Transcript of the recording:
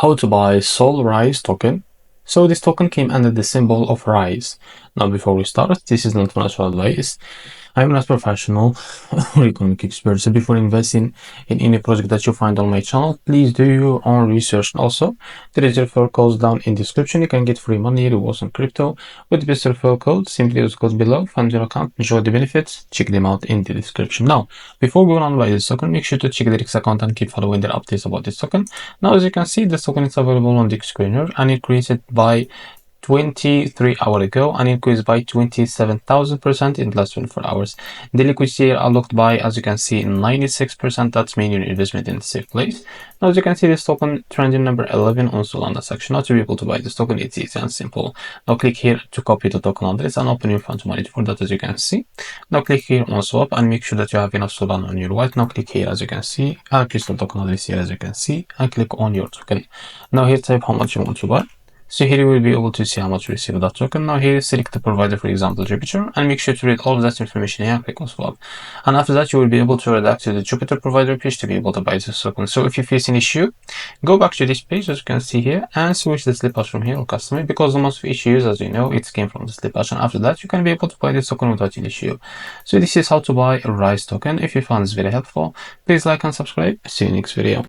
how to buy SOLRISE token. So this token came under the symbol of RISE. Now before we start, this is not financial advice. I'm not professional or economic expert, so before investing in any project that you find on my channel, please do your own research. Also, there is a referral code down in description. You can get free money, rewards on crypto with the best referral code. Simply use code below, fund your account, enjoy the benefits. Check them out in the description. Now, before going on by this token, make sure to check the REFERRAL account and keep following their updates about this token. Now, as you can see, this token is available on the screener and it created by 23 hours ago and increased by 27,000% in the last 24 hours. The liquidity are unlocked by, as you can see, 96%. That's mean your investment in a safe place. Now, as you can see, this token trending number 11 on Solana section. Now, to be able to buy this token, it's easy and simple. Now, click here to copy the token address and open your fund manager for that, as you can see. Now, click here on swap and make sure that you have enough Solana on your wallet. Now, click here, as you can see, and click the token address here, as you can see, and click on your token. Now, here type how much you want to buy. So here you will be able to see how much you receive that token. Now here select the provider, for example Jupiter, and make sure to read all of that information here and click on swap. And after that you will be able to redact to the Jupiter provider page to be able to buy this token. So if you face an issue, go back to this page, as you can see here, and switch the slip patch from here or custom it, because the most of issues, as you know, it came from the slip patch, and after that you can be able to buy this token without any issue. So this is how to buy a RISE token. If you found this very helpful, please like and subscribe. See you next video.